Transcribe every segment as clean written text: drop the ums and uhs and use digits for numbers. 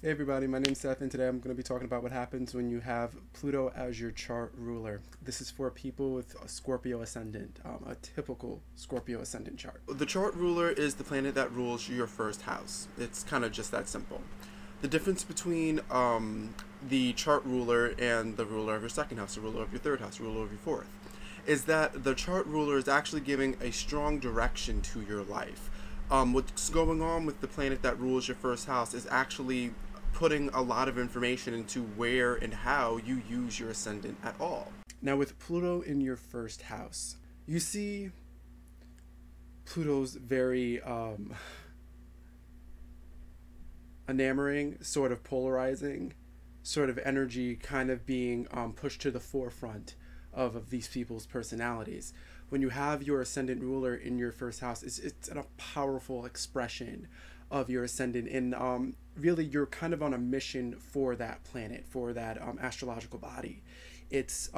Hey everybody, my name's Seth, and today I'm going to be talking about what happens when you have Pluto as your chart ruler. This is for people with a Scorpio ascendant, a typical Scorpio ascendant chart. The chart ruler is the planet that rules your first house. It's kind of just that simple. The difference between the chart ruler and the ruler of your second house, the ruler of your third house, the ruler of your fourth, is that the chart ruler is actually giving a strong direction to your life. What's going on with the planet that rules your first house is actually putting a lot of information into where and how you use your ascendant at all. Now with Pluto in your first house, you see Pluto's very enamoring, sort of polarizing, sort of energy kind of being pushed to the forefront of these people's personalities. When you have your ascendant ruler in your first house, it's a powerful expression of your ascendant, and really you're kind of on a mission for that planet, for that astrological body. It's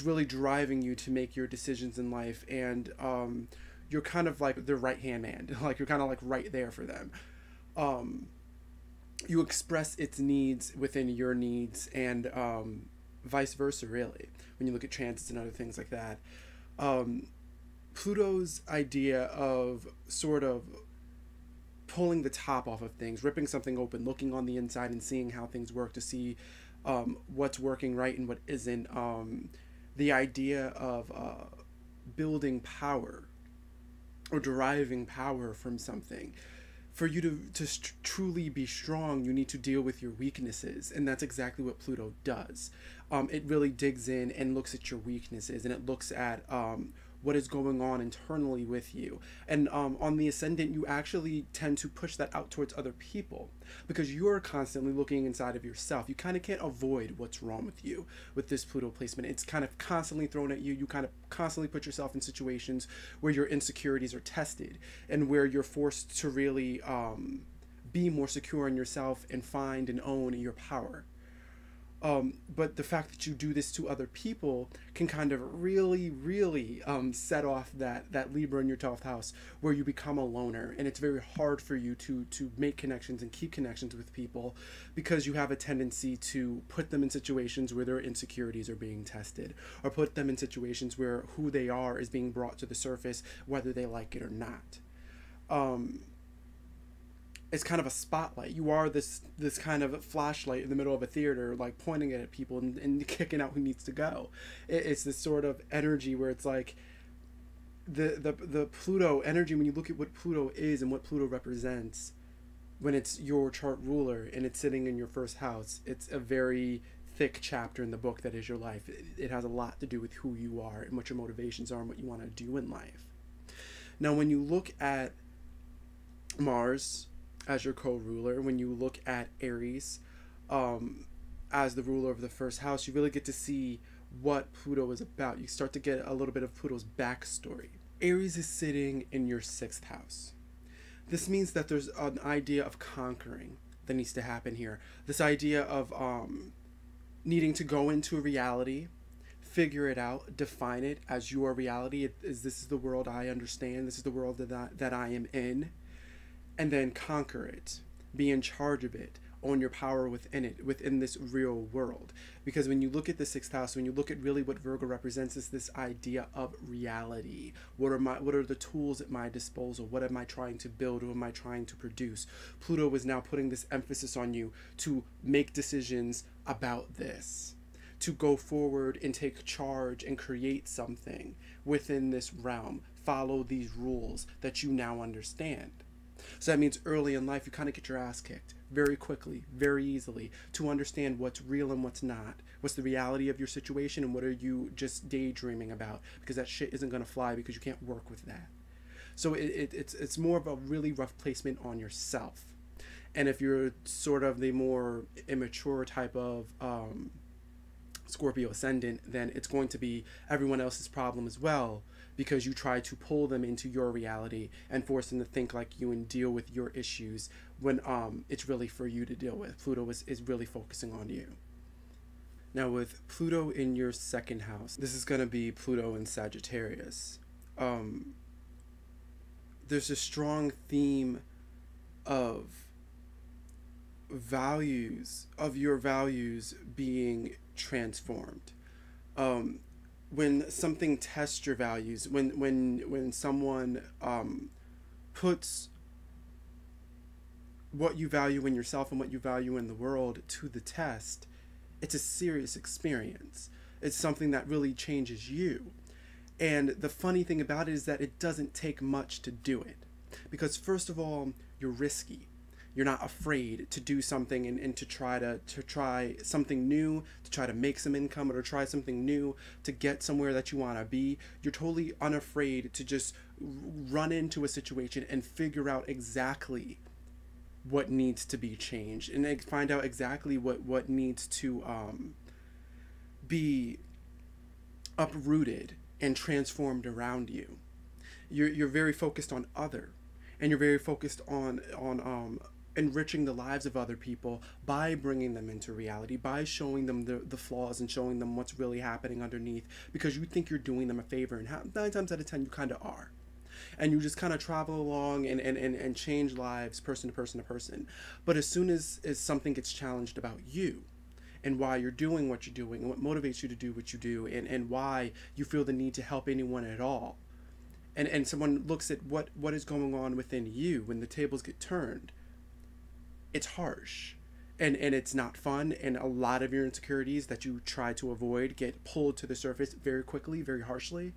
really driving you to make your decisions in life, and you're kind of like their right hand man. Like you're kind of like right there for them. You express its needs within your needs, and vice versa, really, when you look at transits and other things like that. Pluto's idea of sort of pulling the top off of things, ripping something open, looking on the inside and seeing how things work to see what's working right and what isn't. The idea of building power or deriving power from something. For you to truly be strong, you need to deal with your weaknesses, and that's exactly what Pluto does. It really digs in and looks at your weaknesses, and it looks at what is going on internally with you. And on the ascendant, you actually tend to push that out towards other people because you're constantly looking inside of yourself. You kind of can't avoid what's wrong with you with this Pluto placement. It's kind of constantly thrown at you. You kind of constantly put yourself in situations where your insecurities are tested and where you're forced to really be more secure in yourself and find and own your power. But the fact that you do this to other people can kind of really set off that Libra in your 12th house, where you become a loner, and it's very hard for you to make connections and keep connections with people because you have a tendency to put them in situations where their insecurities are being tested, or put them in situations where who they are is being brought to the surface, whether they like it or not. It's kind of a spotlight. You are this kind of flashlight in the middle of a theater, like pointing it at people and kicking out who needs to go. It's this sort of energy where it's like the Pluto energy. When you look at what Pluto is and what Pluto represents, when it's your chart ruler and it's sitting in your first house, it's a very thick chapter in the book that is your life. It has a lot to do with who you are and what your motivations are and what you want to do in life. Now, when you look at Mars as your co-ruler, when you look at Aries as the ruler of the first house, you really get to see what Pluto is about. You start to get a little bit of Pluto's backstory. Aries is sitting in your 6th house. This means that there's an idea of conquering that needs to happen here. This idea of needing to go into a reality, figure it out, define it as your reality. This is the world I understand. This is the world that I am in. And then conquer it, be in charge of it, own your power within it, within this real world. Because when you look at the 6th house, when you look at really what Virgo represents, is this idea of reality. What are the tools at my disposal? What am I trying to build? What am I trying to produce? Pluto is now putting this emphasis on you to make decisions about this, to go forward and take charge and create something within this realm. Follow these rules that you now understand. So that means early in life, you kind of get your ass kicked very quickly, very easily, to understand what's real and what's not. What's the reality of your situation and what are you just daydreaming about? Because that shit isn't going to fly because you can't work with that. So it's more of a really rough placement on yourself. And if you're sort of the more immature type of Scorpio ascendant, then it's going to be everyone else's problem as well, because you try to pull them into your reality and force them to think like you and deal with your issues when it's really for you to deal with. Pluto is really focusing on you. Now with Pluto in your 2nd house, this is going to be Pluto in Sagittarius. There's a strong theme of your values being transformed. When something tests your values, when someone puts what you value in yourself and what you value in the world to the test, it's a serious experience. It's something that really changes you. And the funny thing about it is that it doesn't take much to do it. Because first of all, you're risky. You're not afraid to do something and to try something new, to try to make some income, or to try something new to get somewhere that you want to be. You're totally unafraid to just run into a situation and figure out exactly what needs to be changed, and find out exactly what needs to be uprooted and transformed around you. You're very focused on other, and you're very focused on enriching the lives of other people by bringing them into reality, by showing them the flaws and showing them what's really happening underneath, because you think you're doing them a favor, and 9 times out of 10 you kind of are. And you just kind of travel along and change lives person to person to person. But as soon as something gets challenged about you, and why you're doing what you're doing, and what motivates you to do what you do, and why you feel the need to help anyone at all, and someone looks at what is going on within you when the tables get turned, it's harsh, and it's not fun, and a lot of your insecurities that you try to avoid get pulled to the surface very quickly, very harshly.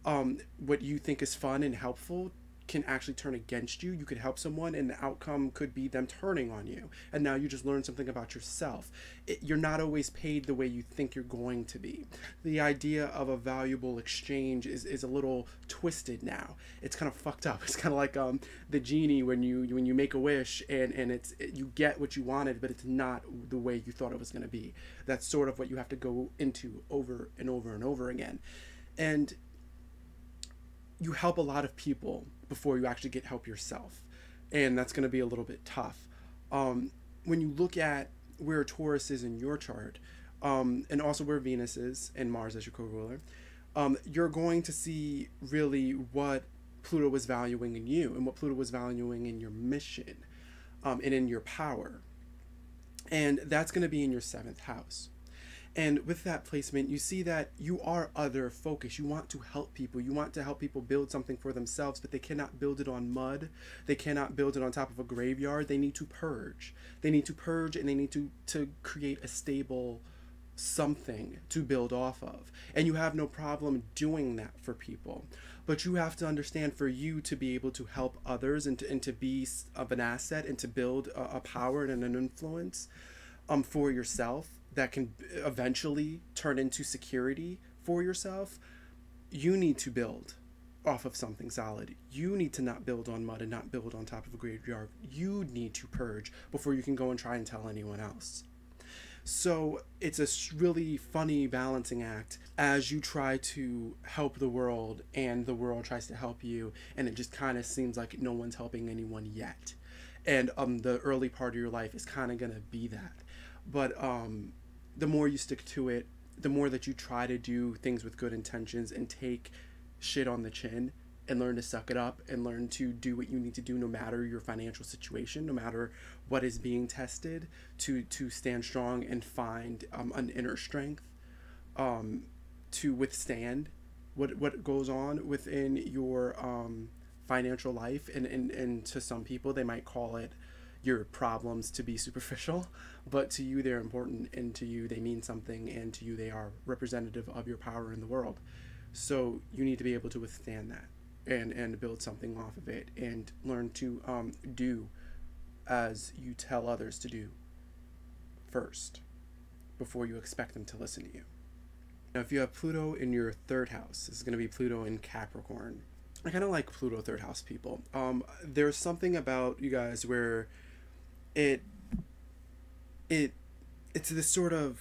What you think is fun and helpful can actually turn against you. You could help someone and the outcome could be them turning on you, and now you just learned something about yourself. You're not always paid the way you think you're going to be. The idea of a valuable exchange is a little twisted now. It's kind of fucked up. It's kind of like the genie when you make a wish and you get what you wanted, but it's not the way you thought it was going to be. That's sort of what you have to go into over and over and over again. And you help a lot of people before you actually get help yourself, and that's going to be a little bit tough. When you look at where Taurus is in your chart, and also where Venus is and Mars as your co-ruler, you're going to see really what Pluto was valuing in you, and what Pluto was valuing in your mission, and in your power. And that's going to be in your 7th house. And with that placement, you see that you are other focused. You want to help people. You want to help people build something for themselves, but they cannot build it on mud. They cannot build it on top of a graveyard. They need to purge. They need to purge, and they need to create a stable something to build off of. And you have no problem doing that for people. But you have to understand, for you to be able to help others and to be of an asset and to build a power and an influence for yourself, that can eventually turn into security for yourself, you need to build off of something solid. You need to not build on mud and not build on top of a graveyard. You need to purge before you can go and try and tell anyone else. So it's a really funny balancing act as you try to help the world and the world tries to help you, and it just kind of seems like no one's helping anyone yet. And the early part of your life is kind of going to be that. But the more you stick to it, the more that you try to do things with good intentions and take shit on the chin and learn to suck it up and learn to do what you need to do, no matter your financial situation, no matter what is being tested, to stand strong and find an inner strength to withstand what goes on within your financial life. And to some people, they might call it your problems to be superficial, but to you they're important, and to you they mean something, and to you they are representative of your power in the world. So you need to be able to withstand that and build something off of it, and learn to do as you tell others to do first before you expect them to listen to you. Now, if you have Pluto in your 3rd house, this is going to be Pluto in Capricorn. I kind of like Pluto 3rd house people. There's something about you guys where it's this sort of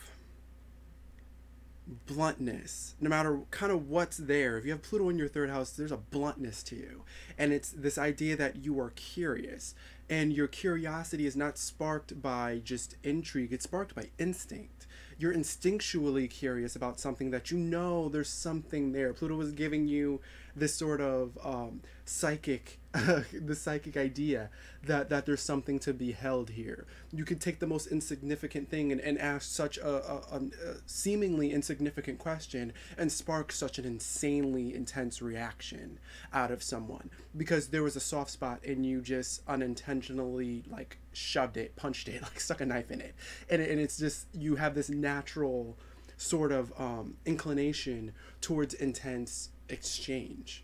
bluntness, no matter kind of what's there. If you have Pluto in your 3rd house, there's a bluntness to you, and it's this idea that you are curious. And your curiosity is not sparked by just intrigue, it's sparked by instinct. You're instinctually curious about something that you know there's something there. Pluto is giving you this sort of psychic, the psychic idea that there's something to be held here. You can take the most insignificant thing and ask such a seemingly insignificant question and spark such an insanely intense reaction out of someone because there was a soft spot and you just unintentionally like shoved it, punched it, like stuck a knife in it. And it's just, you have this natural sort of inclination towards intense exchange.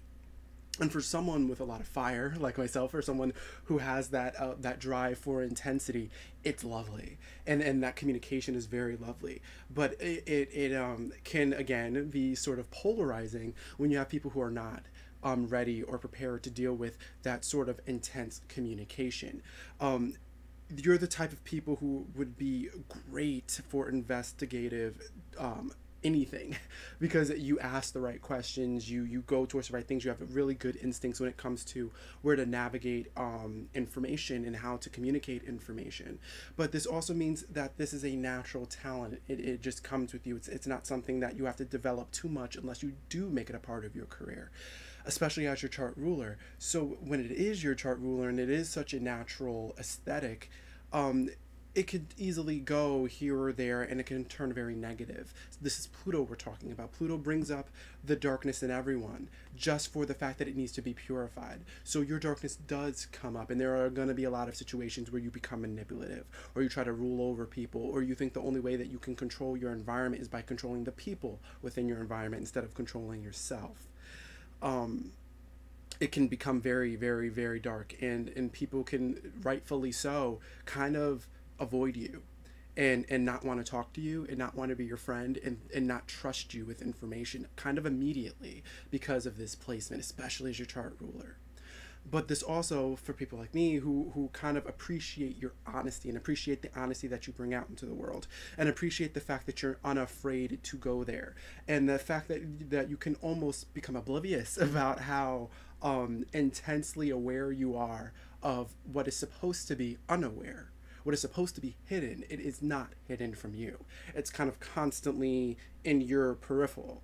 And for someone with a lot of fire like myself, or someone who has that drive for intensity, it's lovely, and that communication is very lovely. But it can again be sort of polarizing when you have people who are not ready or prepared to deal with that sort of intense communication. You're the type of people who would be great for investigative anything because you ask the right questions, you go towards the right things, you have really good instincts when it comes to where to navigate information and how to communicate information. But this also means that this is a natural talent. It just comes with you. It's not something that you have to develop too much unless you do make it a part of your career, especially as your chart ruler. So when it is your chart ruler and it is such a natural aesthetic, it could easily go here or there and it can turn very negative. This is Pluto we're talking about. Pluto brings up the darkness in everyone just for the fact that it needs to be purified. So your darkness does come up, and there are going to be a lot of situations where you become manipulative, or you try to rule over people, or you think the only way that you can control your environment is by controlling the people within your environment instead of controlling yourself. It can become very, very, very dark, and people can, rightfully so, kind of avoid you and not want to talk to you and not want to be your friend and not trust you with information kind of immediately because of this placement, especially as your chart ruler. But this also, for people like me who kind of appreciate your honesty and appreciate the honesty that you bring out into the world and appreciate the fact that you're unafraid to go there, and the fact that you can almost become oblivious about how intensely aware you are of what is supposed to be unaware. What is supposed to be hidden, it is not hidden from you. It's kind of constantly in your peripheral,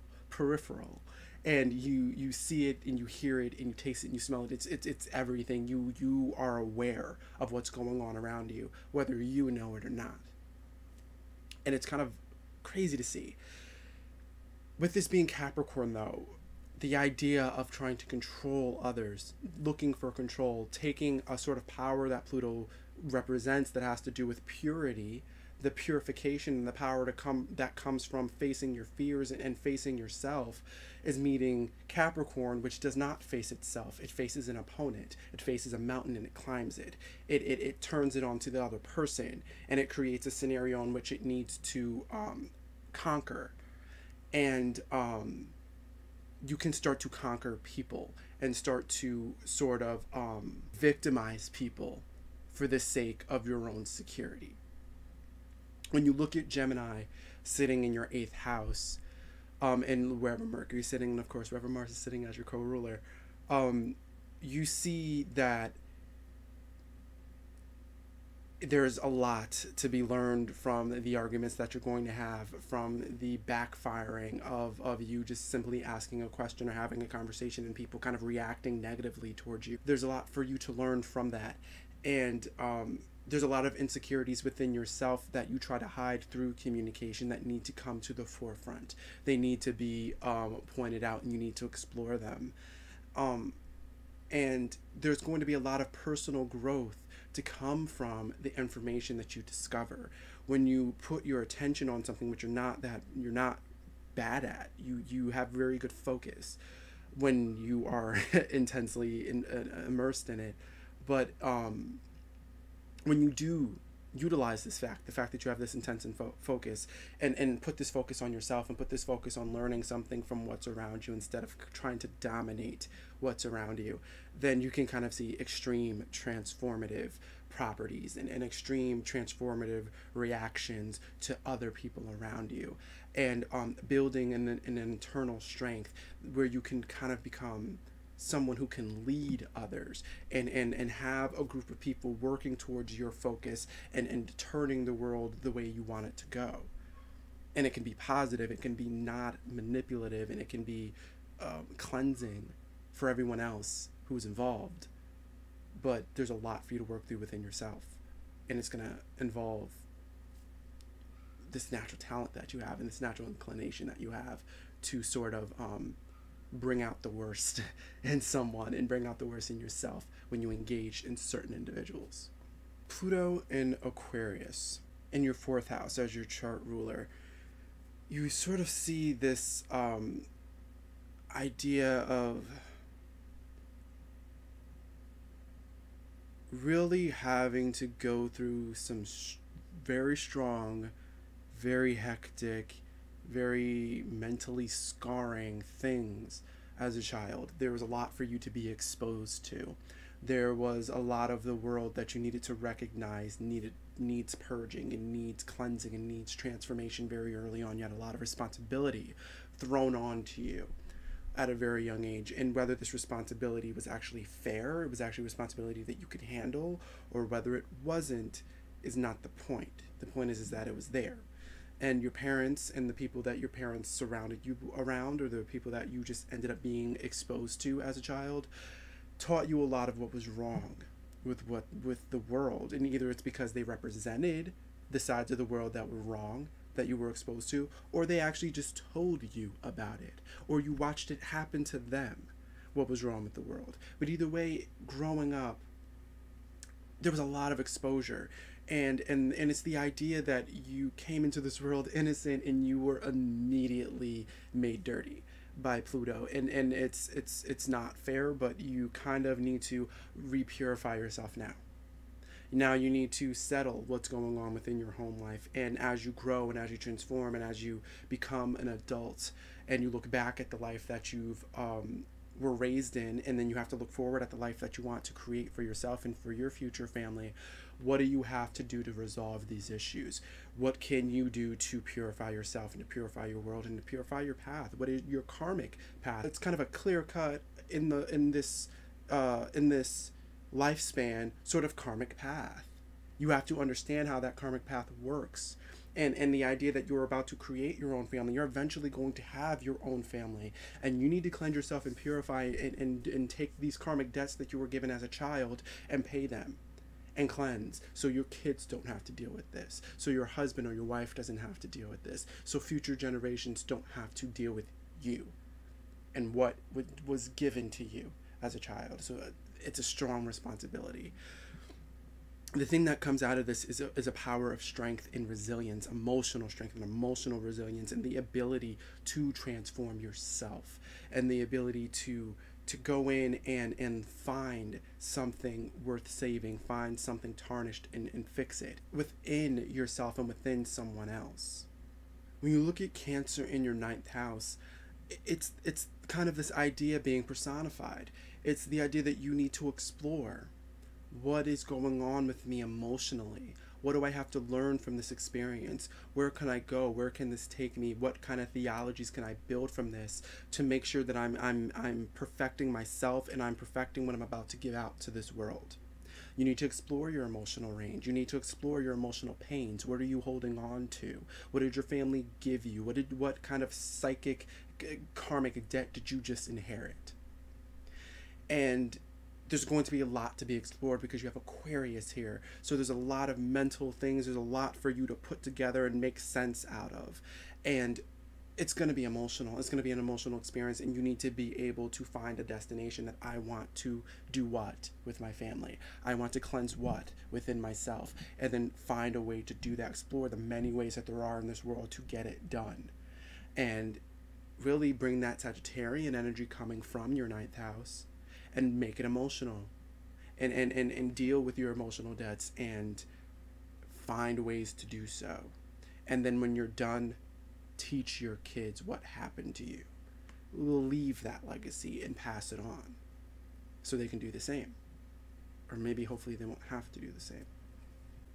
and you see it and you hear it and you taste it and you smell it. It's everything. You are aware of what's going on around you, whether you know it or not. And it's kind of crazy to see. With this being Capricorn, though, the idea of trying to control others, looking for control, taking a sort of power that Pluto represents that has to do with purity, the purification and the power that comes from facing your fears and facing yourself, is meeting Capricorn, which does not face itself. It faces an opponent. It faces a mountain and it climbs it. It turns it onto the other person, and it creates a scenario in which it needs to conquer. And you can start to conquer people and start to sort of victimize people for the sake of your own security. When you look at Gemini sitting in your 8th house, and wherever Mercury is sitting, and of course wherever Mars is sitting as your co-ruler, you see that there's a lot to be learned from the arguments that you're going to have, from the backfiring of you just simply asking a question or having a conversation and people kind of reacting negatively towards you. There's a lot for you to learn from that. And there's a lot of insecurities within yourself that you try to hide through communication that need to come to the forefront. They need to be pointed out, and you need to explore them. And there's going to be a lot of personal growth to come from the information that you discover when you put your attention on something which you're not bad at. You have very good focus when you are intensely immersed in it. But when you do utilize this fact, the fact that you have this intense focus, and put this focus on yourself and put this focus on learning something from what's around you instead of trying to dominate what's around you, then you can kind of see extreme transformative properties and extreme transformative reactions to other people around you, and building an internal strength where you can kind of become someone who can lead others and have a group of people working towards your focus and turning the world the way you want it to go. And it can be positive, it can be not manipulative, and it can be cleansing for everyone else who's involved. But there's a lot for you to work through within yourself, and it's going to involve this natural talent that you have and this natural inclination that you have to sort of bring out the worst in someone and bring out the worst in yourself when you engage in certain individuals. Pluto in Aquarius in your 4th house as your chart ruler, you sort of see this idea of really having to go through some very strong, very hectic, very mentally scarring things as a child. There was a lot for you to be exposed to. There was a lot of the world that you needed to recognize needs purging and needs cleansing and needs transformation very early on. You had a lot of responsibility thrown onto you at a very young age, and whether this responsibility was actually fair, it was actually responsibility that you could handle, or whether it wasn't, is not the point. The point is that it was there. And your parents and the people that your parents surrounded you around, or the people that you just ended up being exposed to as a child, taught you a lot of what was wrong with the world. And either it's because they represented the sides of the world that were wrong that you were exposed to, or they actually just told you about it, or you watched it happen to them, what was wrong with the world. But either way, growing up, there was a lot of exposure. And it's the idea that you came into this world innocent and you were immediately made dirty by Pluto. And it's not fair, but you kind of need to repurify yourself now. Now you need to settle what's going on within your home life. And as you grow and as you transform and as you become an adult and you look back at the life that you've were raised in, and then you have to look forward at the life that you want to create for yourself and for your future family, what do you have to do to resolve these issues? What can you do to purify yourself and to purify your world and to purify your path? What is your karmic path? It's kind of a clear cut in this lifespan sort of karmic path. You have to understand how that karmic path works. And the idea that you're about to create your own family, you're eventually going to have your own family, and you need to cleanse yourself and purify and take these karmic debts that you were given as a child and pay them and cleanse, so your kids don't have to deal with this, so your husband or your wife doesn't have to deal with this, so future generations don't have to deal with you and what was given to you as a child. So it's a strong responsibility. The thing that comes out of this is a power of strength and resilience, emotional strength and emotional resilience, and the ability to transform yourself, and the ability to go in and find something worth saving, find something tarnished and fix it within yourself and within someone else. When you look at Cancer in your 9th house, it's kind of this idea being personified. It's the idea that you need to explore. What is going on with me emotionally? What do I have to learn from this experience? Where can I go? Where can this take me? What kind of theologies can I build from this to make sure that I'm perfecting myself and I'm perfecting what I'm about to give out to this world? You need to explore your emotional range. You need to explore your emotional pains. What are you holding on to? What did your family give you? What kind of psychic karmic debt did you just inherit? And there's going to be a lot to be explored because you have Aquarius here. So there's a lot of mental things. There's a lot for you to put together and make sense out of. And it's going to be emotional. It's going to be an emotional experience, and you need to be able to find a destination that I want to do what with my family. I want to cleanse what within myself, and then find a way to do that. Explore the many ways that there are in this world to get it done. And really bring that Sagittarian energy coming from your 9th house and make it emotional, and deal with your emotional debts and find ways to do so. And then when you're done, teach your kids what happened to you. Leave that legacy and pass it on so they can do the same. Or maybe hopefully they won't have to do the same.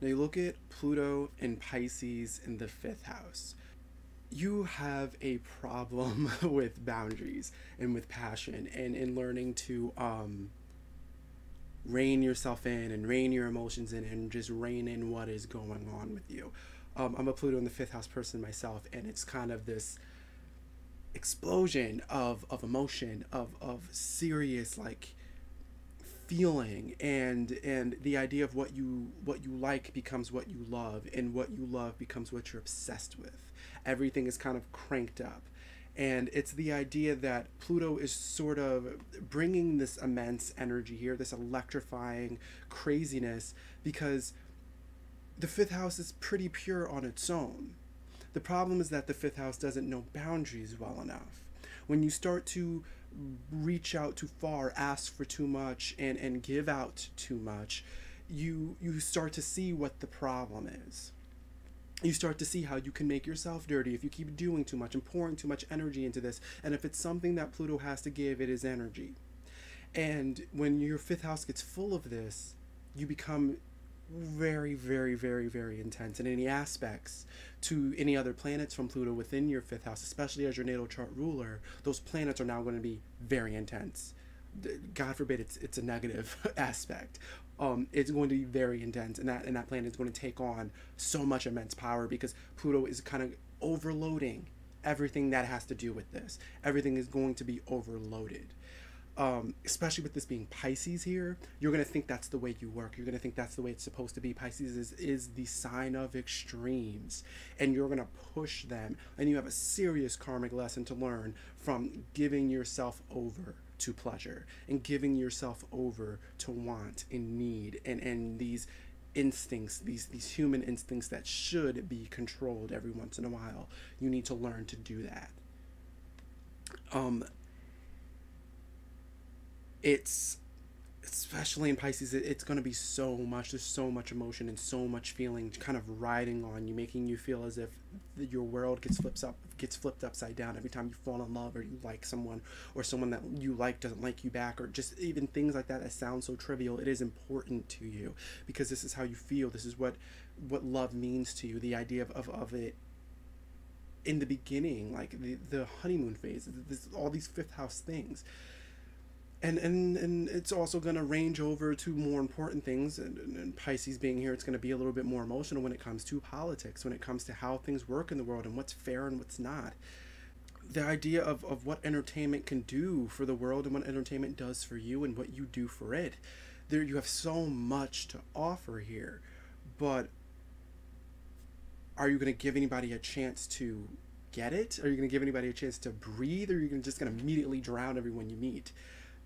Now you look at Pluto and Pisces in the 5th house. you have a problem with boundaries and with passion and in learning to rein yourself in and rein your emotions in and just rein in what is going on with you. I'm a Pluto in the fifth house person myself, and it's kind of this explosion of emotion, of serious like feeling, and the idea of what you like becomes what you love, and what you love becomes what you're obsessed with. Everything is kind of cranked up, and it's the idea that Pluto is sort of bringing this immense energy here, this electrifying craziness, because the fifth house is pretty pure on its own. The problem is that the fifth house doesn't know boundaries well enough. When you start to reach out too far, ask for too much, and give out too much, you start to see what the problem is. You start to see how you can make yourself dirty if you keep doing too much and pouring too much energy into this. And if it's something that Pluto has to give, it is energy. And when your fifth house gets full of this, you become very, very, very, very intense in any aspects to any other planets from Pluto within your fifth house, especially as your natal chart ruler. Those planets are now going to be very intense. God forbid it's a negative aspect. It's going to be very intense, and that planet is going to take on so much immense power because Pluto is kind of overloading everything that has to do with this. Everything is going to be overloaded. Especially with this being Pisces here, you're going to think that's the way you work. You're going to think that's the way it's supposed to be. Pisces is the sign of extremes, and you're going to push them. And you have a serious karmic lesson to learn from giving yourself over to pleasure and giving yourself over to want and need and these instincts, these human instincts that should be controlled every once in a while. You need to learn to do that. It's especially in Pisces, it's going to be so much. There's so much emotion and so much feeling kind of riding on you, making you feel as if your world gets flipped upside down every time you fall in love or you like someone, or someone that you like doesn't like you back, or just even things like that sound so trivial. It is important to you because this is how you feel. This is what love means to you. The idea of it in the beginning, like the honeymoon phase, all these fifth house things. And it's also going to range over to more important things, and Pisces being here, it's going to be a little bit more emotional when it comes to politics, when it comes to how things work in the world and what's fair and what's not. The idea of what entertainment can do for the world and what entertainment does for you and what you do for it. There, you have so much to offer here, but are you going to give anybody a chance to get it? Are you going to give anybody a chance to breathe, or are you just going to immediately drown everyone you meet?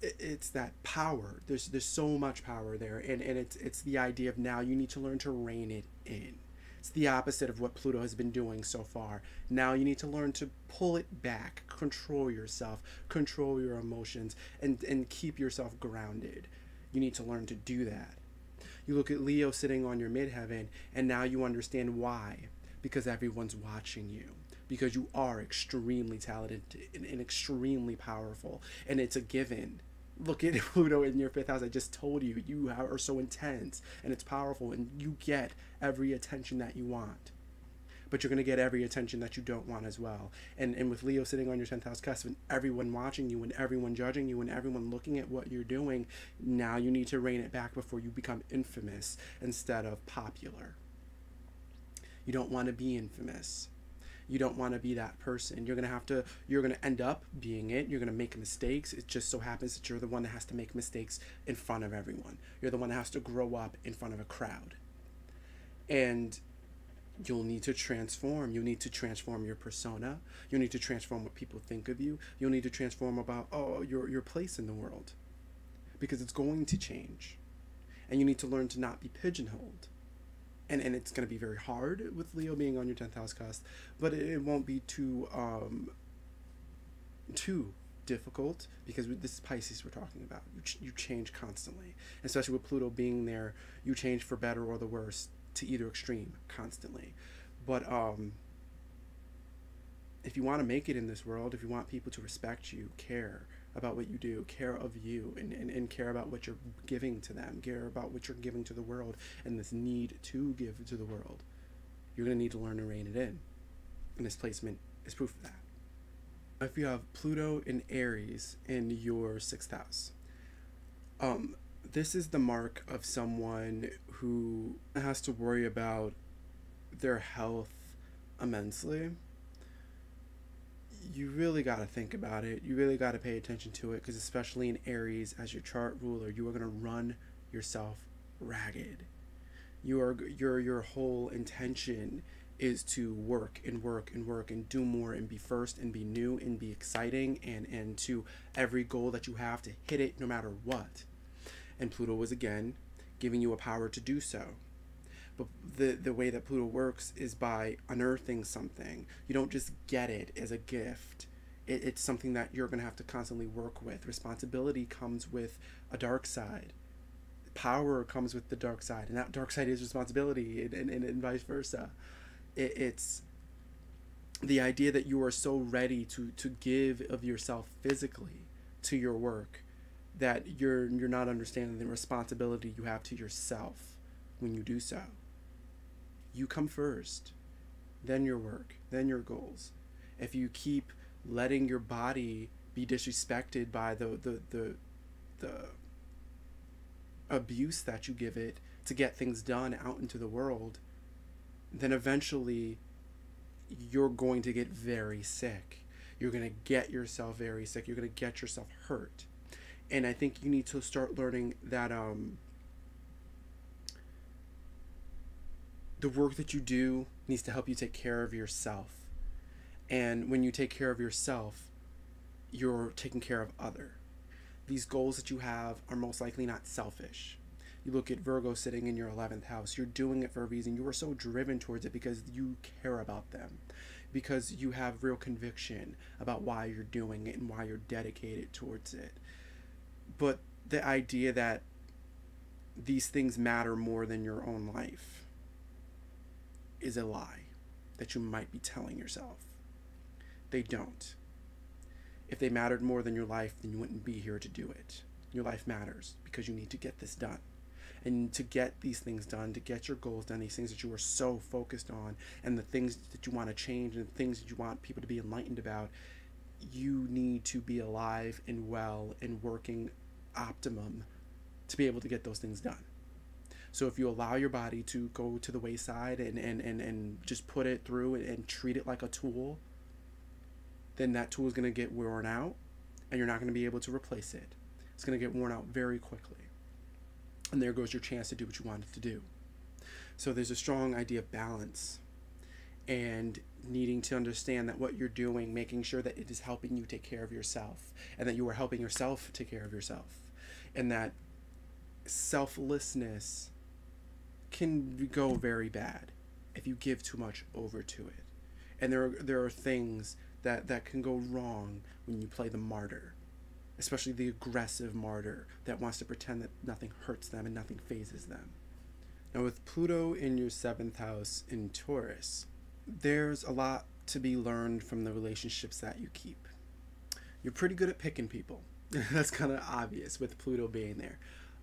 It's that power. There's so much power there, and it's the idea of now you need to learn to rein it in. It's the opposite of what Pluto has been doing so far. Now you need to learn to pull it back, control yourself, control your emotions, and keep yourself grounded. You need to learn to do that. You look at Leo sitting on your midheaven, and now you understand why. Because everyone's watching you. Because you are extremely talented and extremely powerful, and it's a given. Look at Pluto in your fifth house. I just told you, you are so intense and it's powerful, and you get every attention that you want. But you're going to get every attention that you don't want as well. And with Leo sitting on your 10th house cusp, and everyone watching you and everyone judging you and everyone looking at what you're doing, now you need to rein it back before you become infamous instead of popular. You don't want to be infamous. You don't want to be that person. You're going to end up being it. You're going to make mistakes. It just so happens that you're the one that has to make mistakes in front of everyone. You're the one that has to grow up in front of a crowd. And you'll need to transform. You need to transform your persona. You need to transform what people think of you. You'll need to transform about, your place in the world. Because it's going to change. And you need to learn to not be pigeonholed. And it's going to be very hard with Leo being on your 10th house cusp, but it won't be too difficult, because this is Pisces we're talking about. You change constantly, especially with Pluto being there. You change for better or the worse to either extreme constantly. But if you want to make it in this world, if you want people to respect you, care about what you do, care of you, and care about what you're giving to them, care about what you're giving to the world, and this need to give to the world, you're going to need to learn to rein it in. And this placement is proof of that. If you have Pluto in Aries in your 6th house, this is the mark of someone who has to worry about their health immensely. You really got to think about it. You really got to pay attention to it, because especially in Aries, as your chart ruler, you are going to run yourself ragged. Your whole intention is to work and work and work and do more and be first and be new and be exciting, and to every goal that you have to hit it no matter what. And Pluto was again giving you a power to do so. But the way that Pluto works is by unearthing something. You don't just get it as a gift. It's something that you're going to have to constantly work with. Responsibility comes with a dark side. Power comes with the dark side. And that dark side is responsibility, and vice versa. It's the idea that you are so ready to give of yourself physically to your work that you're not understanding the responsibility you have to yourself when you do so. You come first, then your work, then your goals. If you keep letting your body be disrespected by the abuse that you give it to get things done out into the world, then eventually you're going to get very sick. You're going to get yourself very sick. You're going to get yourself hurt. And I think you need to start learning that the work that you do needs to help you take care of yourself. And when you take care of yourself, you're taking care of other. These goals that you have are most likely not selfish. You look at Virgo sitting in your 11th house. You're doing it for a reason. You are so driven towards it because you care about them, because you have real conviction about why you're doing it and why you're dedicated towards it. But the idea that these things matter more than your own life is a lie that you might be telling yourself. They don't. If they mattered more than your life, then you wouldn't be here to do it. Your life matters because you need to get this done. And to get these things done, to get your goals done, these things that you are so focused on, and the things that you want to change, and the things that you want people to be enlightened about, you need to be alive and well and working optimum to be able to get those things done. So if you allow your body to go to the wayside and just put it through and treat it like a tool, then that tool is going to get worn out, and you're not going to be able to replace it. It's going to get worn out very quickly. And there goes your chance to do what you wanted to do. So there's a strong idea of balance and needing to understand that what you're doing, making sure that it is helping you take care of yourself, and that you are helping yourself take care of yourself. And that selflessness can go very bad if you give too much over to it. And there are things that can go wrong when you play the martyr, especially the aggressive martyr that wants to pretend that nothing hurts them and nothing phases them. Now with Pluto in your 7th house in Taurus, there's a lot to be learned from the relationships that you keep. You're pretty good at picking people. That's kind of obvious with Pluto being there.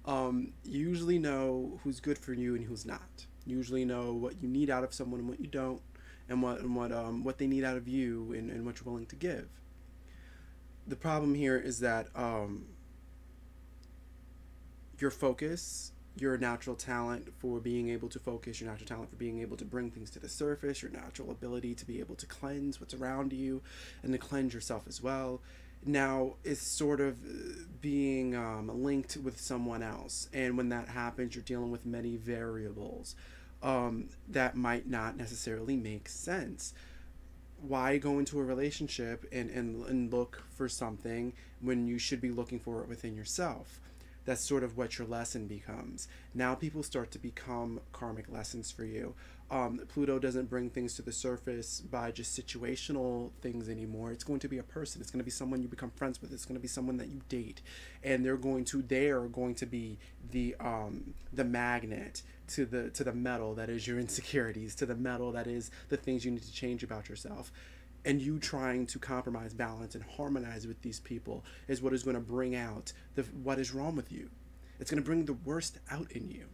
You usually know who's good for you and who's not. You usually know what you need out of someone and what you don't, and what they need out of you and what you're willing to give. The problem here is that your focus, your natural talent for being able to focus, your natural talent for being able to bring things to the surface, your natural ability to be able to cleanse what's around you and to cleanse yourself as well, now is sort of being linked with someone else. And when that happens, you're dealing with many variables that might not necessarily make sense. Why go into a relationship and look for something when you should be looking for it within yourself? That's sort of what your lesson becomes. Now people start to become karmic lessons for you. Pluto doesn't bring things to the surface by just situational things anymore. It's going to be a person. It's going to be someone you become friends with. It's going to be someone that you date, and they are going to be the magnet to the metal that is your insecurities, to the metal that is the things you need to change about yourself. And you trying to compromise, balance, and harmonize with these people is what is going to bring out what is wrong with you. It's going to bring the worst out in you.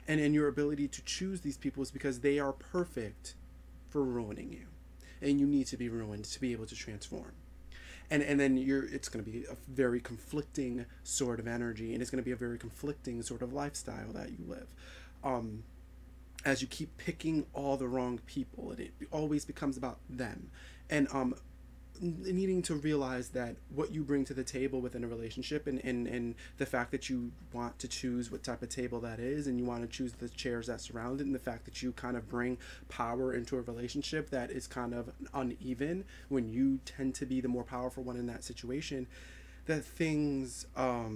And in your ability to choose these people is because they are perfect for ruining you. and you need to be ruined to be able to transform. And then it's going to be a very conflicting sort of energy, and it's going to be a very conflicting sort of lifestyle that you live. As you keep picking all the wrong people, and it always becomes about them. And needing to realize that what you bring to the table within a relationship, and the fact that you want to choose what type of table that is, and you want to choose the chairs that surround it, and the fact that you kind of bring power into a relationship that is kind of uneven when you tend to be the more powerful one in that situation, that things are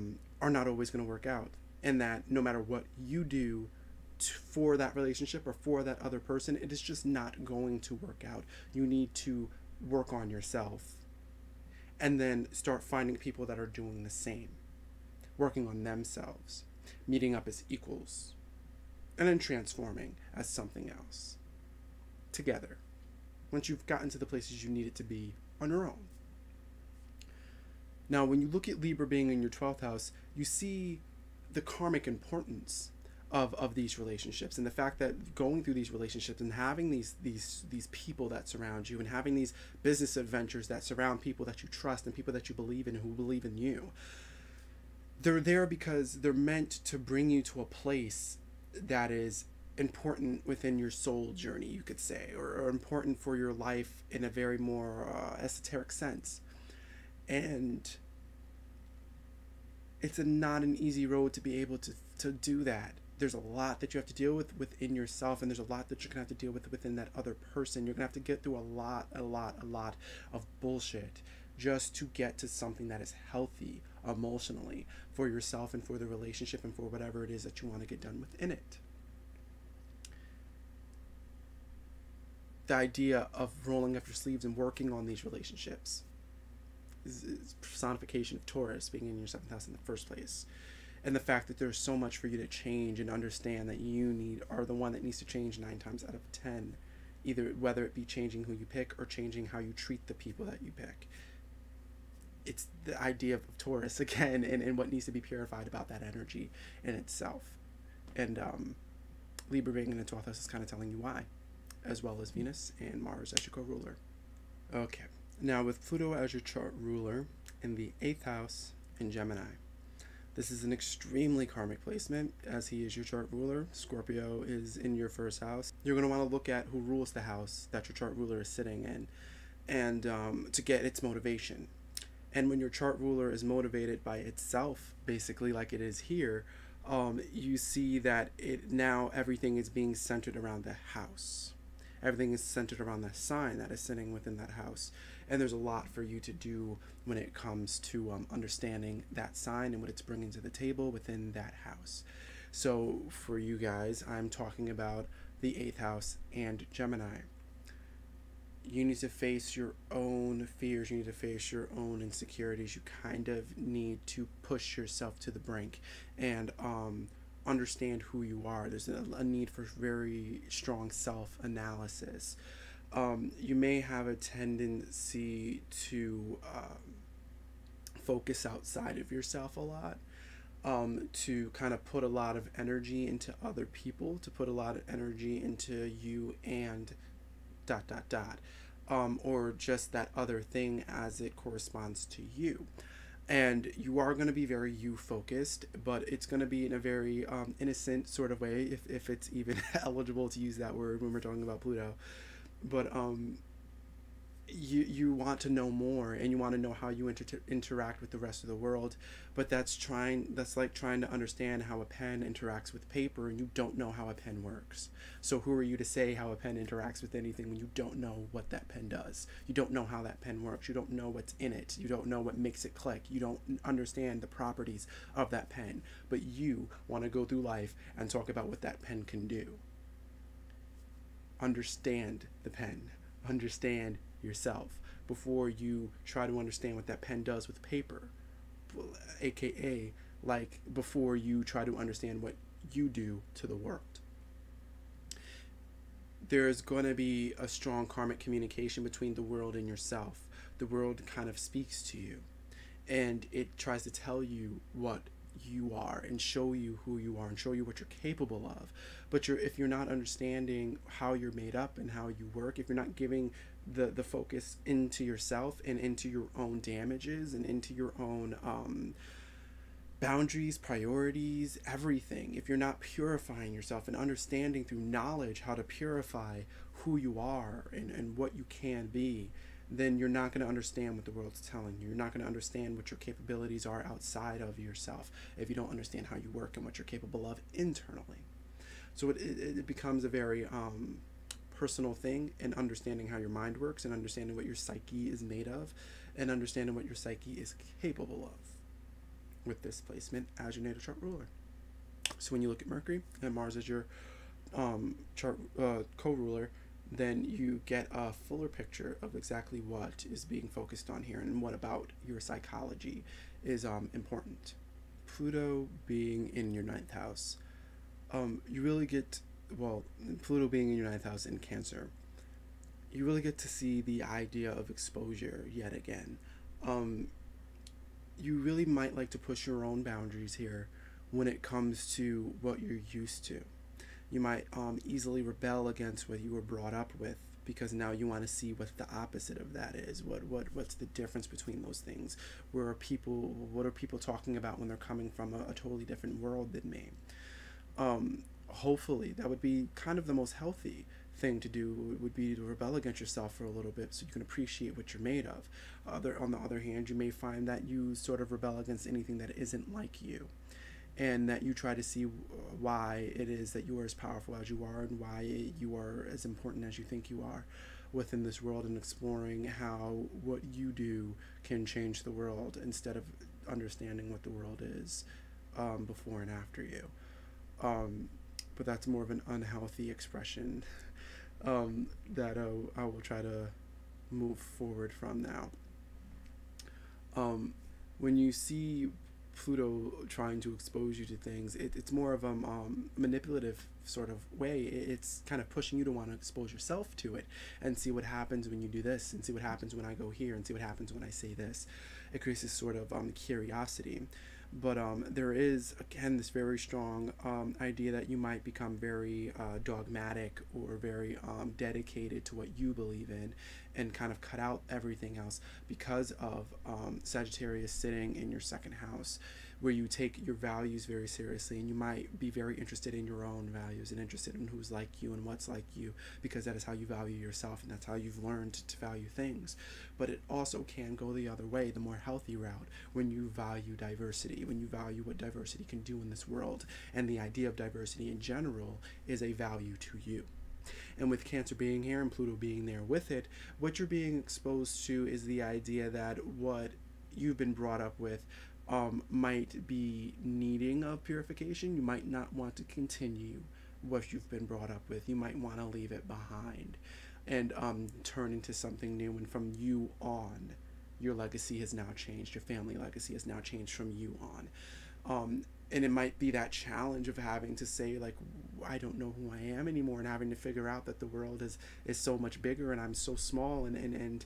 not always going to work out, and that no matter what you do for that relationship or for that other person, it is just not going to work out. You need to work on yourself and then start finding people that are doing the same, working on themselves, meeting up as equals, and then transforming as something else together once you've gotten to the places you need it to be on your own. Now, when you look at Libra being in your 12th house, you see the karmic importance of these relationships, and the fact that going through these relationships and having these people that surround you, and having these business adventures that surround people that you trust and people that you believe in, who believe in you, they're there because they're meant to bring you to a place that is important within your soul journey, you could say, or important for your life in a very more esoteric sense. And it's not an easy road to be able to do that. There's a lot that you have to deal with within yourself, and there's a lot that you're gonna have to deal with within that other person. You're gonna have to get through a lot of bullshit just to get to something that is healthy emotionally for yourself and for the relationship and for whatever it is that you want to get done within it. The idea of rolling up your sleeves and working on these relationships is personification of Taurus being in your 7th house in the first place. And the fact that there's so much for you to change and understand that you are the one that needs to change 9 times out of 10, either whether it be changing who you pick or changing how you treat the people that you pick. It's the idea of Taurus again, and what needs to be purified about that energy in itself. And Libra being in the 12th house is kind of telling you why, as well as Venus and Mars as your co-ruler. Okay, now with Pluto as your chart ruler in the 8th house in Gemini. This is an extremely karmic placement, as he is your chart ruler. Scorpio is in your 1st house. You're going to want to look at who rules the house that your chart ruler is sitting in, and to get its motivation. And when your chart ruler is motivated by itself, basically like it is here, you see that now everything is being centered around the house. Everything is centered around the sign that is sitting within that house. And there's a lot for you to do when it comes to understanding that sign and what it's bringing to the table within that house. So for you guys, I'm talking about the 8th house and Gemini. You need to face your own fears. You need to face your own insecurities. You kind of need to push yourself to the brink and understand who you are. There's a need for very strong self-analysis. You may have a tendency to focus outside of yourself a lot, to kind of put a lot of energy into other people, to put a lot of energy into you and ... or just that other thing as it corresponds to you. And you are going to be very you-focused, but it's going to be in a very innocent sort of way, if it's even eligible to use that word when we're talking about Pluto. But you want to know more, and you want to know how you interact with the rest of the world, but that's like trying to understand how a pen interacts with paper, and you don't know how a pen works. So who are you to say how a pen interacts with anything when you don't know what that pen does? You don't know how that pen works. You don't know what's in it. You don't know what makes it click. You don't understand the properties of that pen, but you want to go through life and talk about what that pen can do. Understand the pen. Understand yourself before you try to understand what that pen does with paper, aka like before you try to understand what you do to the world. There's going to be a strong karmic communication between the world and yourself. The world kind of speaks to you, and it tries to tell you what you are and show you who you are and show you what you're capable of. But if you're not understanding how you're made up and how you work, if you're not giving the focus into yourself and into your own damages and into your own boundaries, priorities, everything, if you're not purifying yourself and understanding through knowledge how to purify who you are and what you can be, then you're not going to understand what the world's telling you. You're not going to understand what your capabilities are outside of yourself if you don't understand how you work and what you're capable of internally. So it becomes a very personal thing, and understanding how your mind works and understanding what your psyche is made of and understanding what your psyche is capable of with this placement as your natal chart ruler. So when you look at Mercury and Mars as your chart co-ruler, then you get a fuller picture of exactly what is being focused on here and what about your psychology is important. Pluto being in your 9th house, you really get, well, Pluto being in your 9th house in Cancer, you really get to see the idea of exposure yet again. You really might like to push your own boundaries here when it comes to what you're used to. You might easily rebel against what you were brought up with because now you want to see what the opposite of that is. What's the difference between those things? What are people talking about when they're coming from a totally different world than me? Hopefully that would be kind of the most healthy thing to do, would be to rebel against yourself for a little bit so you can appreciate what you're made of. On the other hand, you may find that you sort of rebel against anything that isn't like you, and that you try to see why it is that you are as powerful as you are and why you are as important as you think you are within this world, and exploring how what you do can change the world instead of understanding what the world is before and after you. But that's more of an unhealthy expression that I will try to move forward from now. When you see Pluto trying to expose you to things, it's more of a manipulative sort of way. It's kind of pushing you to want to expose yourself to it and see what happens when you do this, and see what happens when I go here, and see what happens when I say this. It creates this sort of curiosity. But there is, again, this very strong idea that you might become very dogmatic or very dedicated to what you believe in and kind of cut out everything else because of Sagittarius sitting in your 2nd house, where you take your values very seriously, and you might be very interested in your own values and interested in who's like you and what's like you, because that is how you value yourself and that's how you've learned to value things. But it also can go the other way, the more healthy route, when you value diversity, when you value what diversity can do in this world, and the idea of diversity in general is a value to you. And with Cancer being here and Pluto being there with it, what you're being exposed to is the idea that what you've been brought up with might be needing of purification. You might not want to continue what you've been brought up with. You might want to leave it behind and turn into something new. And from you on, your legacy has now changed. Your family legacy has now changed from you on. And it might be that challenge of having to say, like, I don't know who I am anymore, and having to figure out that the world is so much bigger and I'm so small, and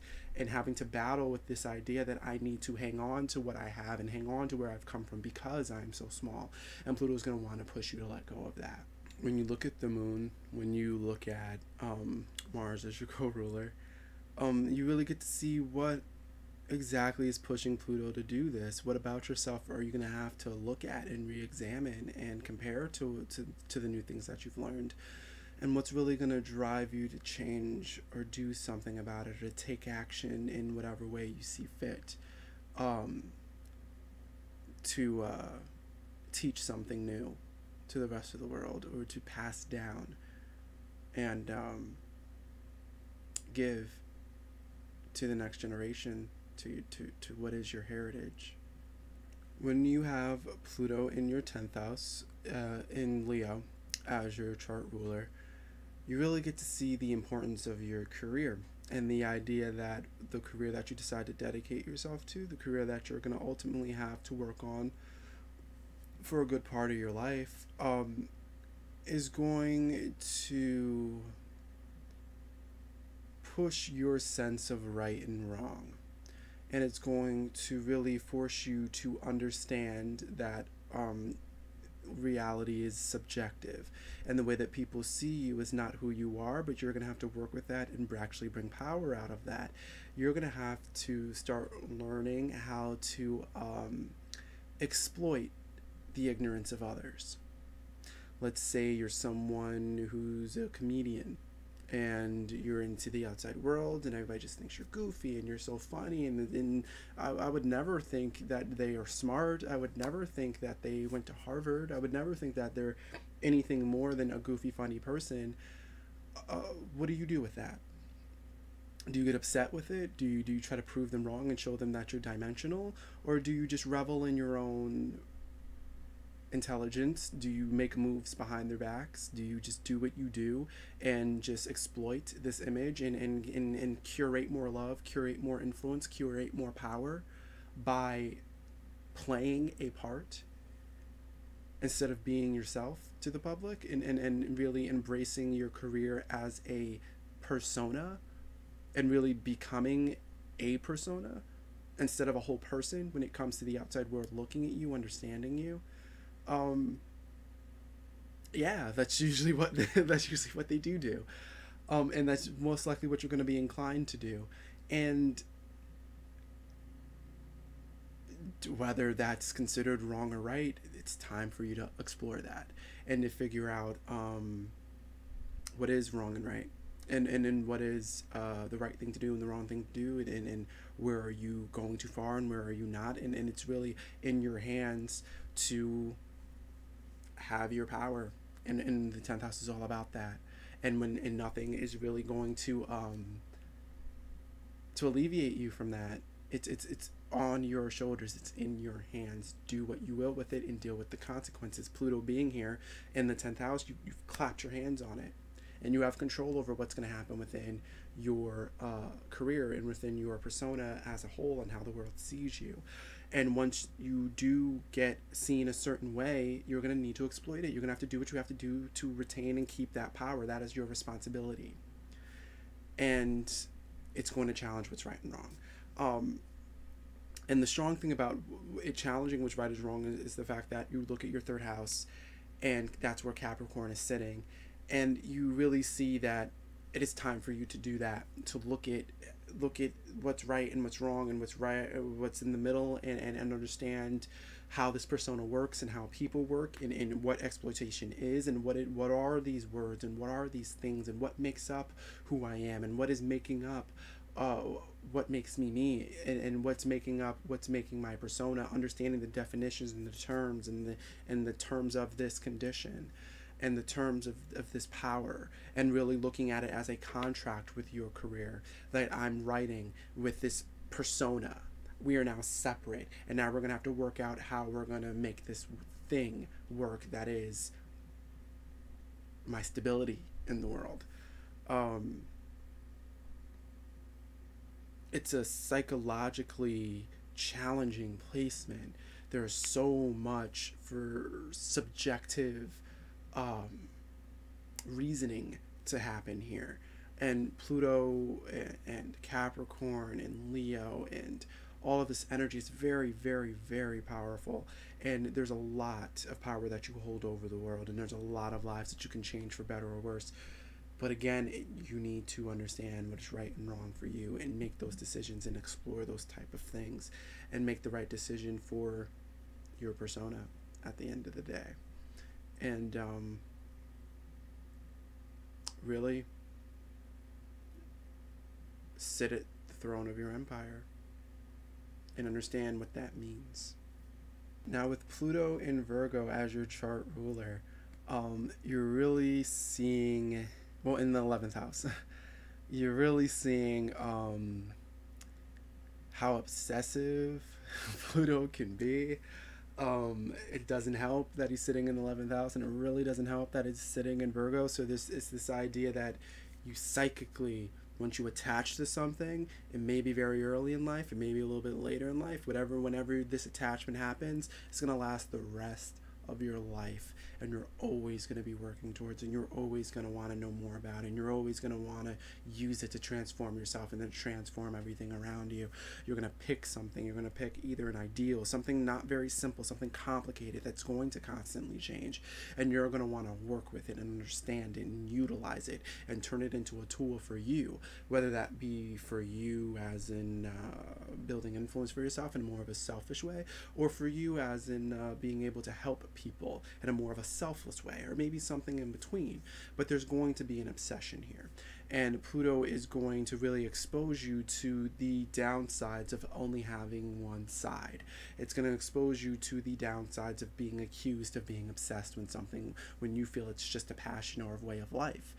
having to battle with this idea that I need to hang on to what I have and hang on to where I've come from because I'm so small. And Pluto's going to want to push you to let go of that. When you look at the moon, when you look at Mars as your co-ruler, you really get to see what exactly is pushing Pluto to do this. What about yourself are you going to have to look at and re-examine and compare to the new things that you've learned? And what's really going to drive you to change or do something about it, or to take action in whatever way you see fit, to teach something new to the rest of the world, or to pass down and give to the next generation, to what is your heritage. When you have Pluto in your 10th house in Leo as your chart ruler, you really get to see the importance of your career, and the idea that the career that you decide to dedicate yourself to, the career that you're going to ultimately have to work on for a good part of your life, is going to push your sense of right and wrong. And it's going to really force you to understand that reality is subjective, and the way that people see you is not who you are, but you're going to have to work with that and actually bring power out of that. You're going to have to start learning how to exploit the ignorance of others. Let's say you're someone who's a comedian and you're into the outside world and everybody just thinks you're goofy and you're so funny, and I would never think that they are smart. I would never think that they went to Harvard. I would never think that they're anything more than a goofy funny person. What do you do with that? Do you get upset with it? Do you try to prove them wrong and show them that you're dimensional? Or do you just revel in your own intelligence? Do you make moves behind their backs? Do you just do what you do and just exploit this image and curate more love, curate more influence, curate more power by playing a part instead of being yourself to the public, and really embracing your career as a persona and really becoming a persona instead of a whole person when it comes to the outside world looking at you, understanding you? Yeah, that's usually what they do. And that's most likely what you're going to be inclined to do. And whether that's considered wrong or right, it's time for you to explore that and to figure out what is wrong and right, and what is the right thing to do and the wrong thing to do, and where are you going too far and where are you not, and it's really in your hands to have your power, and the 10th house is all about that. And nothing is really going to alleviate you from that. It's on your shoulders. It's in your hands. Do what you will with it and deal with the consequences. Pluto being here in the 10th house, you've clapped your hands on it, and you have control over what's going to happen within your career and within your persona as a whole and how the world sees you. And once you do get seen a certain way, you're going to need to exploit it. You're going to have to do what you have to do to retain and keep that power. That is your responsibility. And it's going to challenge what's right and wrong. And the strong thing about it challenging what's right is wrong is the fact that you look at your 3rd house, and that's where Capricorn is sitting. And you really see that it is time for you to do that, to look at what's right and what's wrong and what's in the middle, and understand how this persona works and how people work, and what exploitation is, and what are these words and what are these things, and what makes up who I am, and what is making up what makes me, and what's making my persona, understanding the definitions and the terms and the terms of this condition and the terms of this power, and really looking at it as a contract with your career that I'm writing with this persona. We are now separate, and now we're going to have to work out how we're going to make this thing work that is my stability in the world. It's a psychologically challenging placement. There's so much for subjective reasoning to happen here, and Pluto and Capricorn and Leo and all of this energy is very, very, very powerful, and there's a lot of power that you hold over the world, and there's a lot of lives that you can change for better or worse. But again, you need to understand what is right and wrong for you, and make those decisions and explore those type of things, and make the right decision for your persona at the end of the day. And really sit at the throne of your empire and understand what that means. Now, with Pluto in Virgo as your chart ruler, you're really seeing, well, in the 11th house, you're really seeing how obsessive Pluto can be. It doesn't help that he's sitting in the 11th house, and it really doesn't help that it's sitting in Virgo. So it's this idea that you psychically, once you attach to something, it may be very early in life, it may be a little bit later in life, whenever this attachment happens, it's going to last the rest of your life, and you're always going to be working towards, and you're always going to want to know more about it, and you're always going to want to use it to transform yourself and then transform everything around you. You're going to pick something. You're going to pick either an ideal, something not very simple, something complicated that's going to constantly change, and you're going to want to work with it and understand it and utilize it and turn it into a tool for you, whether that be for you as in building influence for yourself in more of a selfish way, or for you as in being able to help people in a more of a selfless way, or maybe something in between. But there's going to be an obsession here, and Pluto is going to really expose you to the downsides of only having one side. It's going to expose you to the downsides of being accused of being obsessed with something when you feel it's just a passion or a way of life.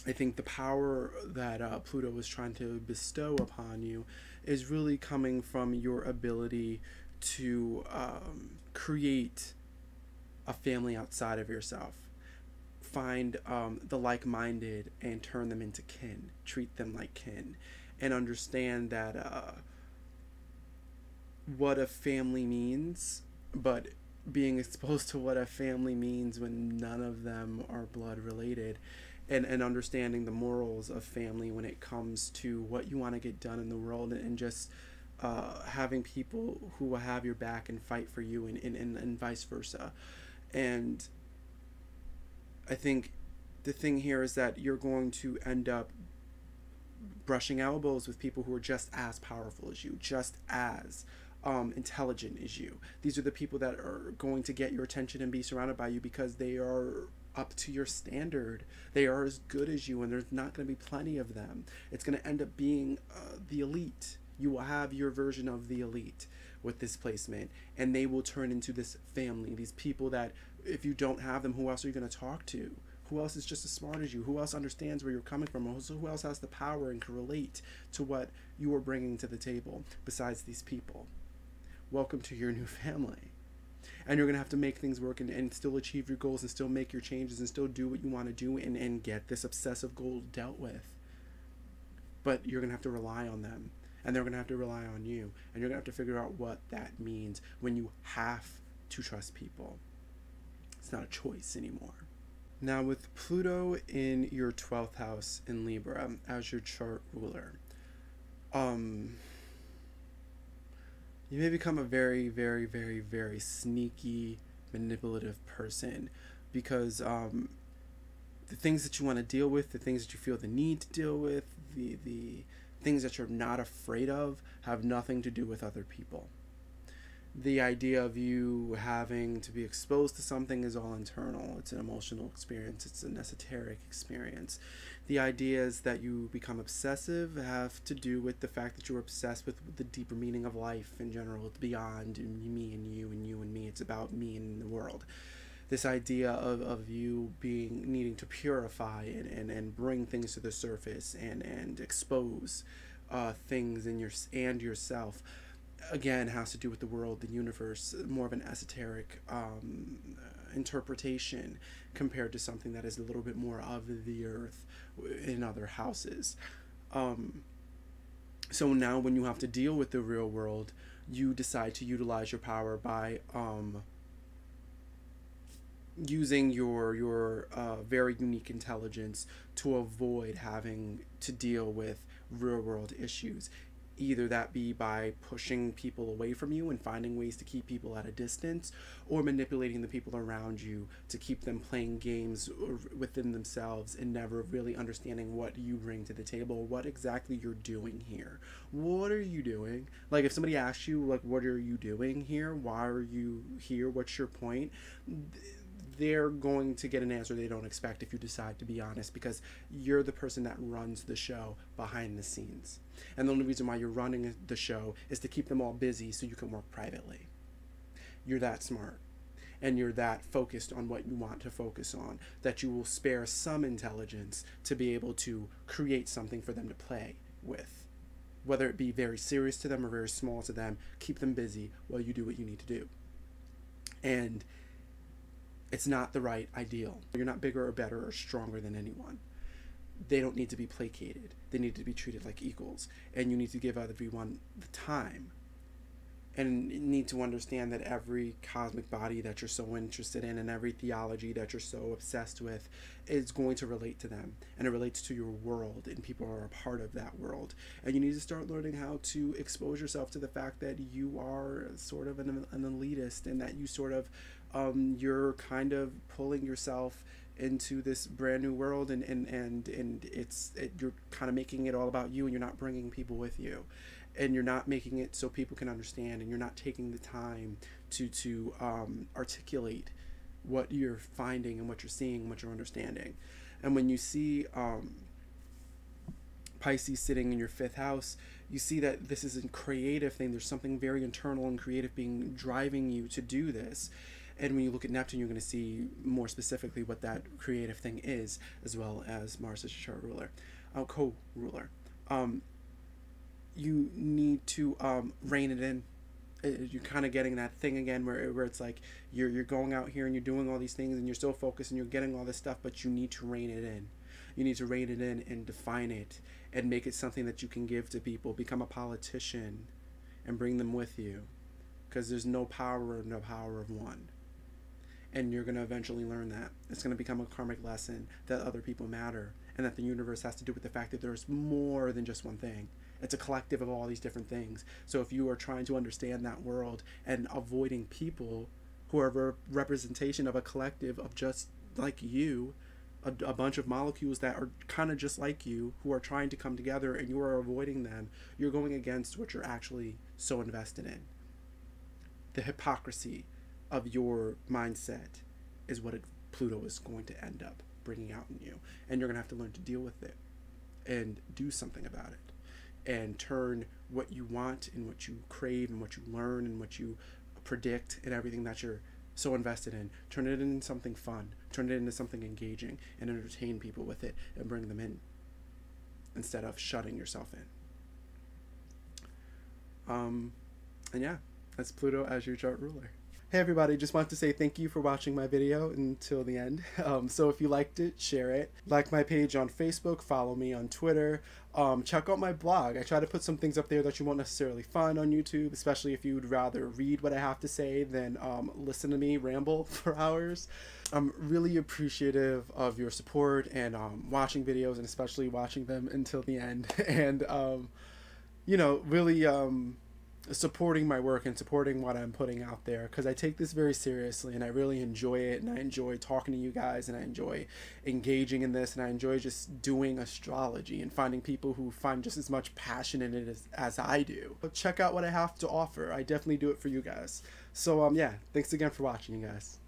I think the power that Pluto is trying to bestow upon you is really coming from your ability to create a family outside of yourself. Find the like-minded and turn them into kin. Treat them like kin. And understand that what a family means, but being exposed to what a family means when none of them are blood related, and understanding the morals of family when it comes to what you want to get done in the world, and just having people who will have your back and fight for you, and vice versa. And I think the thing here is that you're going to end up brushing elbows with people who are just as powerful as you, just as intelligent as you. These are the people that are going to get your attention and be surrounded by you because they are up to your standard. They are as good as you, and there's not going to be plenty of them. It's going to end up being the elite. You will have your version of the elite with this placement, and they will turn into this family, these people that if you don't have them, who else are you going to talk to? Who else is just as smart as you? Who else understands where you're coming from? Who else has the power and can relate to what you are bringing to the table besides these people? Welcome to your new family. And you're going to have to make things work and still achieve your goals and still make your changes and still do what you want to do and get this obsessive goal dealt with. But you're going to have to rely on them, and they're going to have to rely on you, and you're going to have to figure out what that means when you have to trust people. It's not a choice anymore. Now, with Pluto in your 12th house in Libra as your chart ruler, you may become a very, very, very, very sneaky, manipulative person, because the things that you want to deal with, the things that you feel the need to deal with, the things that you're not afraid of have nothing to do with other people. The idea of you having to be exposed to something is all internal. It's an emotional experience. It's an esoteric experience. The ideas that you become obsessive have to do with the fact that you're obsessed with the deeper meaning of life in general. It's beyond me and you and me. It's about me and the world. This idea of you needing to purify and bring things to the surface and expose things in yourself, again, has to do with the world, the universe, more of an esoteric interpretation compared to something that is a little bit more of the earth in other houses. So now when you have to deal with the real world, you decide to utilize your power by using your very unique intelligence to avoid having to deal with real world issues. Either that be by pushing people away from you and finding ways to keep people at a distance, or manipulating the people around you to keep them playing games within themselves and never really understanding what you bring to the table, what exactly you're doing here. What are you doing? Like, if somebody asks you, like, what are you doing here? Why are you here? What's your point? They're going to get an answer they don't expect if you decide to be honest, because you're the person that runs the show behind the scenes. And the only reason why you're running the show is to keep them all busy so you can work privately. You're that smart, and you're that focused on what you want to focus on, that you will spare some intelligence to be able to create something for them to play with. Whether it be very serious to them or very small to them, keep them busy while you do what you need to do. And it's not the right ideal. You're not bigger or better or stronger than anyone. They don't need to be placated. They need to be treated like equals. And you need to give everyone the time and need to understand that every cosmic body that you're so interested in and every theology that you're so obsessed with is going to relate to them, and it relates to your world, and people are a part of that world. And you need to start learning how to expose yourself to the fact that you are sort of an elitist, and that you sort of you're kind of pulling yourself into this brand new world, and you're kind of making it all about you, and you're not bringing people with you, and you're not making it so people can understand, and you're not taking the time to articulate what you're finding and what you're seeing and what you're understanding. And when you see Pisces sitting in your 5th house, you see that this is a creative thing. There's something very internal and creative being driving you to do this. And when you look at Neptune, you're going to see more specifically what that creative thing is, as well as Mars is your chart ruler, co-ruler. You need to rein it in. You're kind of getting that thing again where it's like you're going out here and you're doing all these things and you're so focused and you're getting all this stuff, but you need to rein it in. You need to rein it in and define it and make it something that you can give to people. Become a politician and bring them with you, because there's no power of one. And you're going to eventually learn that. It's going to become a karmic lesson that other people matter, and that the universe has to do with the fact that there's more than just one thing. It's a collective of all these different things. So if you are trying to understand that world and avoiding people who are a representation of a collective of just like you, a bunch of molecules that are kind of just like you, who are trying to come together, and you are avoiding them, you're going against what you're actually so invested in. The hypocrisy of your mindset is what Pluto is going to end up bringing out in you, and you're going to have to learn to deal with it and do something about it, and turn what you want and what you crave and what you learn and what you predict and everything that you're so invested in, turn it into something fun, turn it into something engaging, and entertain people with it and bring them in instead of shutting yourself in. And yeah, that's Pluto as your chart ruler. Hey everybody, just want to say thank you for watching my video until the end. So if you liked it, share it. Like my page on Facebook, follow me on Twitter. Check out my blog. I try to put some things up there that you won't necessarily find on YouTube, especially if you would rather read what I have to say than listen to me ramble for hours. I'm really appreciative of your support and watching videos, and especially watching them until the end. And, you know, really supporting my work and supporting what I'm putting out there, because I take this very seriously and I really enjoy it, and I enjoy talking to you guys, and I enjoy engaging in this, and I enjoy just doing astrology and finding people who find just as much passion in it as I do. But check out what I have to offer. I definitely do it for you guys. So yeah, thanks again for watching, you guys.